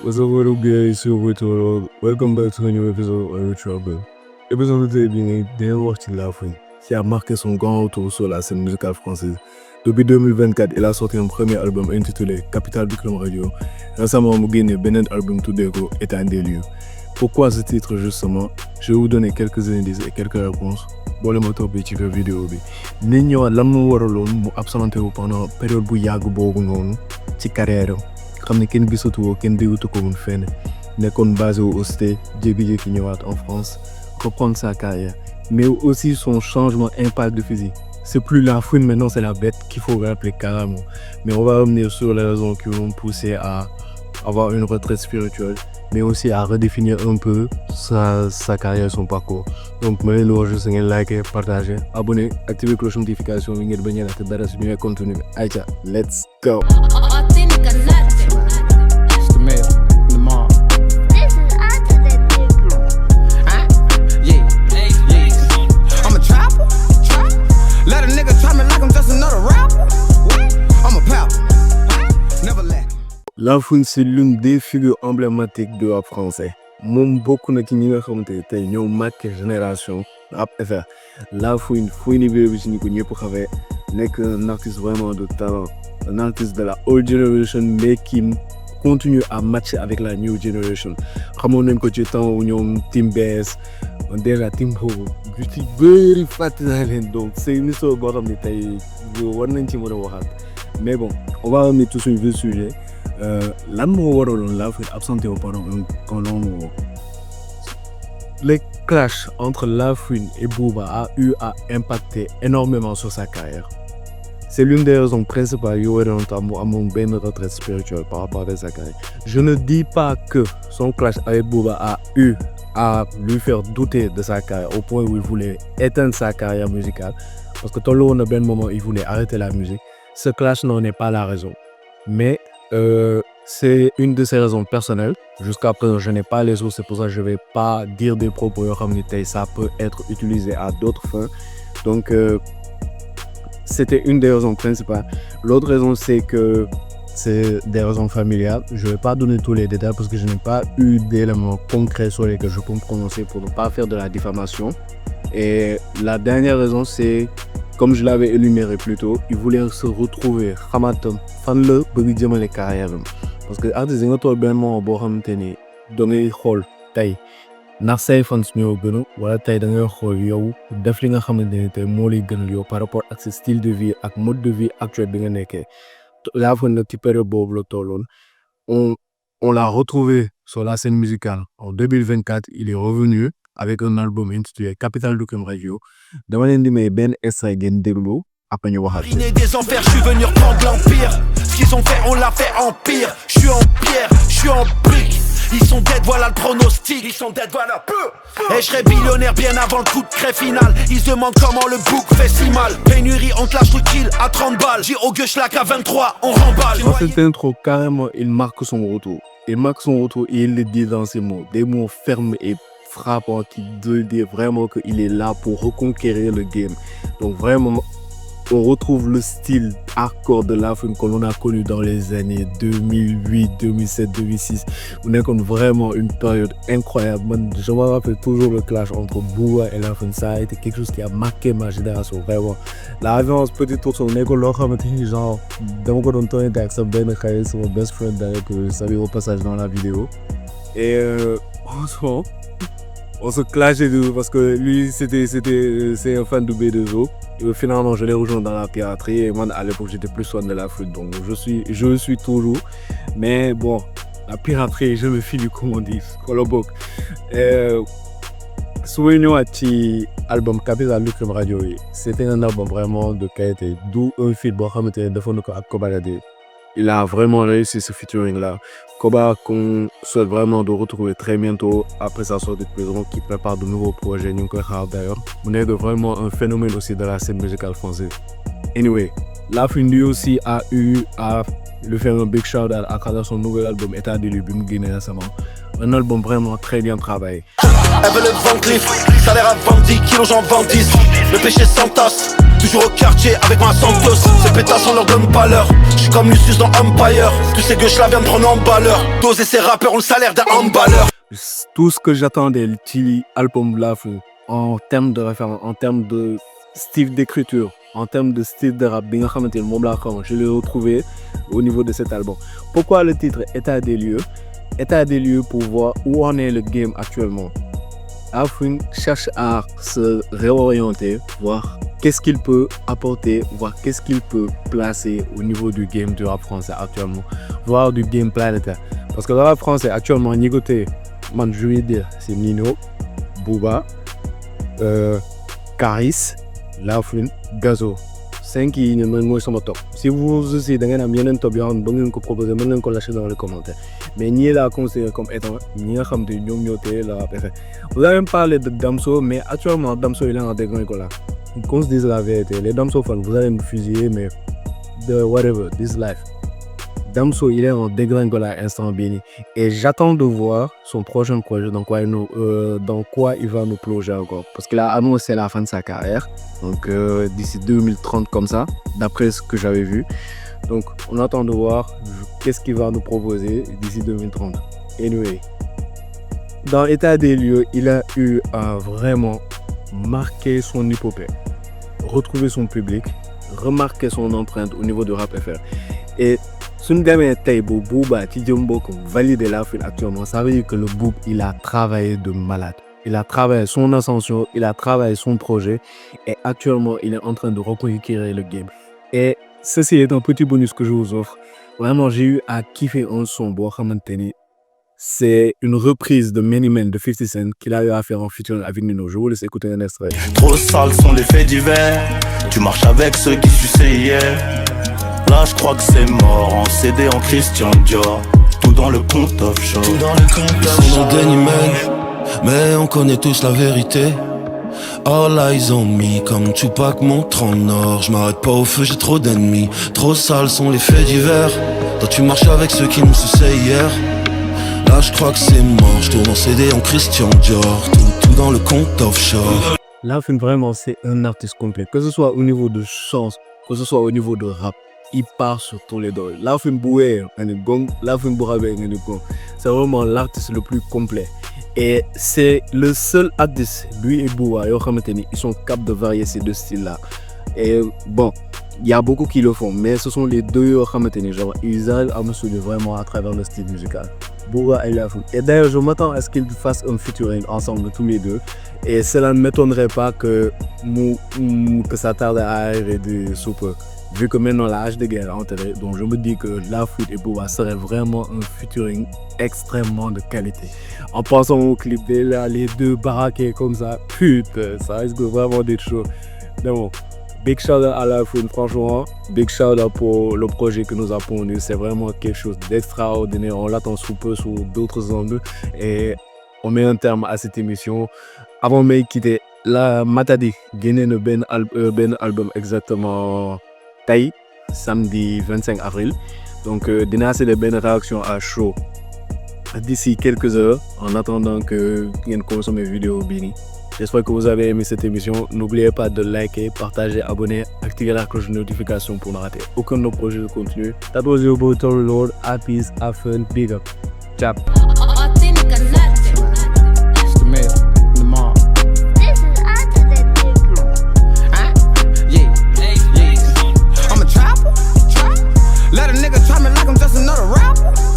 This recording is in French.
What's up, little guys? Welcome back to a new episode of Trouble. Épisode de bien d'un watch La Fouine, qui a marqué son grand retour sur la scène musicale française. Depuis 2024, il a sorti un premier album intitulé Capital du Club Radio. Récemment, il a gagné un album tout déco État des lieux. Pourquoi ce titre justement? Je vais vous donner quelques indices et quelques réponses. Bon, le moteur de la vidéo. Nous avons absenté pendant la période où il y a une carrière. Comme nous avons vu tout le monde comme fan, nous sommes basés au Osté, jékki-jékki ñëwaat en France, reprendre sa carrière, mais aussi son changement impact de physique. C'est plus La Fouine maintenant, c'est la bête qu'il faut rappeler carrément. Mais on va revenir sur les raisons qui l'ont poussé à avoir une retraite spirituelle, mais aussi à redéfinir un peu sa carrière et son parcours. Donc, je vous invite à liker, partager, abonner, activer la cloche de notification pour ne pas rater de contenu. Aïcha, let's go! La Fouine, c'est l'une des figures emblématiques de rap français. Moom bokk na ci ñi nga xamante ne tey ñoo marqué génération rap FR. La Fouine Fouine bi ci ñi ko ñëpp xamee nekk un artiste vraiment de talent, un artiste de la old generation mais qui continue à matcher avec la new generation. Xamoon nañ ko ci temps où ñoom Team BS déjà Team boobu yu ci bëri fàtte naa leen, donc c'est une histoire boo xam ne tey war nañ ci mën a waxaat. Mais bon, on va remettre tout sur le sujet. Lan moo waraloon La Fouine absenté pendant un long moment. Le clash entre La Fouine et Booba a eu à impacter énormément sur sa carrière. C'est l'une des raisons principales qui a eu une retraite spirituelle par rapport à sa carrière. Je ne dis pas que son clash avec Booba a eu à lui faire douter de sa carrière au point où il voulait éteindre sa carrière musicale. Parce que tout le monde, à un moment, il voulait arrêter la musique. Ce clash n'en est pas la raison. Mais c'est une de ces raisons personnelles. Jusqu'à présent, je n'ai pas les autres, c'est pour ça que je ne vais pas dire des propos comme ça peut être utilisé à d'autres fins. Donc, c'était une des raisons principales. L'autre raison, c'est que c'est des raisons familiales. Je ne vais pas donner tous les détails parce que je n'ai pas eu d'éléments concrets sur lesquels je peux me prononcer pour ne pas faire de la diffamation. Et la dernière raison, c'est, comme je l'avais énuméré plus tôt, il voulait se retrouver xamatam fan la bëgg jëmale carrière am parce que artiste nga toll benn moment boo xamante ni da ngay xool tey ndax say fans ñoo gën wala tey da ngay xool yow def li nga xamante ni tey moo lay gënal yow par rapport ak sa style de vie ak mode de vie actuel bi nga nekkee. La Fouine nag ci période boobu la tolloon. On l'a retrouvé sur la scène musicale en 2024. Il est revenu avec un album intitulé Capital du Club Radio. Dama leen di may benn extrait ngeen déglu après ñu waxaat. Des enfers, je suis venu reprendre l'empire. Ce qu'ils ont fait, on l'a fait en pire. Je suis en pierre, je suis en brique. Ils sont dead, voilà le pronostic. Ils sont dead, voilà peu. Et je serai billionnaire bien avant le coup de craie final. Ils se demandent comment le bouc fait si mal. Pénurie, on te lâche le kill à 30 balles. J'ai au Gueschlack à 23, on remballe. Dans cette intro, carrément, il marque son retour. Il marque son retour et il le dit dans ses mots. Des mots fermes et frappant qui veut dire vraiment qu'il est là pour reconquérir le game. Donc vraiment, on retrouve le style hardcore de La Fouine que l'on a connu dans les années 2008, 2007, 2006. On est comme vraiment une période incroyable. Je me rappelle toujours le clash entre Booba et La Fouine. Ça a été quelque chose qui a marqué ma génération, vraiment. La référence petite tour sur l'école, genre, dans mon temps, il avec sa Ben Khaïs, mon best friend, que je savais au passage dans la vidéo. Et franchement, on se clashait de parce que lui c'est un fan de B2O et finalement je l'ai rejoint dans la piraterie et moi à l'époque j'étais plus fan de La Fouine, donc je suis toujours, mais bon la piraterie je me file comme on dit kolobok. Souvenir à ci album Capital du Club Radio, c'était un album vraiment de qualité, d'où un feat boo xamante ne defoon na ko ak Koba Lade. Il a vraiment réussi ce featuring-là. Koba, qu'on souhaite vraiment de retrouver très bientôt après sa sortie de prison, qui prépare de nouveaux projets. D'ailleurs, on est vraiment un phénomène aussi de la scène musicale française. Anyway, La Fouine lui aussi a eu à lui faire un big shout-out à travers son nouvel album État des lieux, récemment. Un album vraiment très bien travaillé. Elle veut le Van Cleef, salaire à 20 kilos, j'en vends 10. Le péché s'entasse, toujours au quartier avec ma Santos. Ces pétasses on leur donne pas l'heure. J'suis comme Lucius dans Empire. Tous ces gueux là viennent prendre en balleur. Doser ces rappeurs ont le salaire d'un handballeur. Tout ce que j'attendais du Tilly album là, en termes de référence, en termes de style d'écriture, en termes de style de rap, je l'ai retrouvé au niveau de cet album. Pourquoi le titre État des lieux? État des lieux pour voir où en est le game actuellement. Afrin cherche à se réorienter, voir qu'est-ce qu'il peut apporter, voir qu'est-ce qu'il peut placer au niveau du game du rap français actuellement, voir du game planétaire. Parce que le rap français actuellement, nigoté, man, je vais dire, c'est Nino, Booba, Caris, Lafrin, Gazo. 5 yi ne mooy sama top. Si vous aussi da ngeen am yeneen top yoo xam ne ba ngeen ko proposer mën ngeen ko lâcher dans les commentaires. Mais ñii laa considéré comme étant ñi nga xam te ñoom ñoo téye la rap FM. Vous avez parlé de Damso, mais actuellement Damso il est en dégringolade. Qu'on se dise la vérité, les Damso fans vous allez me fusiller, mais de whatever, this life. Damso il est en dégringolade instant béni et j'attends de voir son prochain projet dans quoi il va nous plonger encore, parce qu'il a annoncé la fin de sa carrière, donc d'ici 2030 comme ça, d'après ce que j'avais vu. Donc on attend de voir qu'est-ce qu'il va nous proposer d'ici 2030. Anyway, dans l'état des lieux, il a eu à vraiment marquer son épopée, retrouver son public, remarquer son empreinte au niveau du rap FR. Et suñu demee tey bu Booba ci jëm boppam valider la file actuellement, ça veut dire que le Boub il a travaillé de malade. Il a travaillé son ascension, il a travaillé son projet et actuellement il est en train de reconquérir le game. Et ceci est un petit bonus que je vous offre. Vraiment j'ai eu à kiffer un son boo xamante ni c'est une reprise de Many Men de 50 Cent qu'il a eu à faire en featuring avec Nino. Je vous laisse écouter un extrait. Trop sales sont les faits divers. Tu marches avec ceux qui suçaient hier. Là je crois que c'est mort, en CD en Christian Dior. Tout dans le compte offshore. Tout dans le compte offshore. Ils sont dans Danny Man, mais on connaît tous la vérité. All eyes on me, comme Tupac montre en or. Je m'arrête pas au feu, j'ai trop d'ennemis. Trop sales sont les faits divers. Toi tu marches avec ceux qui nous suçaient hier. Là je crois que c'est mort, je tourne en CD en Christian Dior. Tout dans le compte offshore. Là vraiment c'est un artiste complet, que ce soit au niveau de chance, que ce soit au niveau de rap. Il part sur tous les domaines. Lafin Boué, Lafin Bourabé, c'est vraiment l'artiste le plus complet. Et c'est le seul artiste, lui et Bouba, ils sont capables de varier ces deux styles-là. Et bon, il y a beaucoup qui le font, mais ce sont les deux, ils arrivent à me soulever vraiment à travers le style musical. Bouba et Lafin. Et d'ailleurs, je m'attends à ce qu'ils fassent un featuring ensemble, tous les deux. Et cela ne m'étonnerait pas que ça tarde à arriver sous peu. Vu que maintenant la hache de guerre est enterrée, donc je me dis que Lafouine et Booba serait vraiment un featuring extrêmement de qualité. En pensant au clip, les deux baraqués comme ça, putain, ça risque vraiment d'être chaud. Mais bon, big shout out à Lafouine, franchement, big shout out pour le projet que nous avons eu. C'est vraiment quelque chose d'extraordinaire. On l'attend sous peu sur d'autres angles et on met un terme à cette émission. Avant de quitter, la Matadi, gagné le Ben album exactement. Samedi 25 avril. Donc, dina c'est de bonnes réactions à chaud d'ici quelques heures en attendant que vous consommez mes vidéos Bini. J'espère que vous avez aimé cette émission. N'oubliez pas de liker, partager, abonner, activer la cloche de notification pour ne rater aucun de nos projets de contenu. That was your boy Tory Lord. Have peace, have fun, big up. Ciao. Let a nigga try me like I'm just another rapper.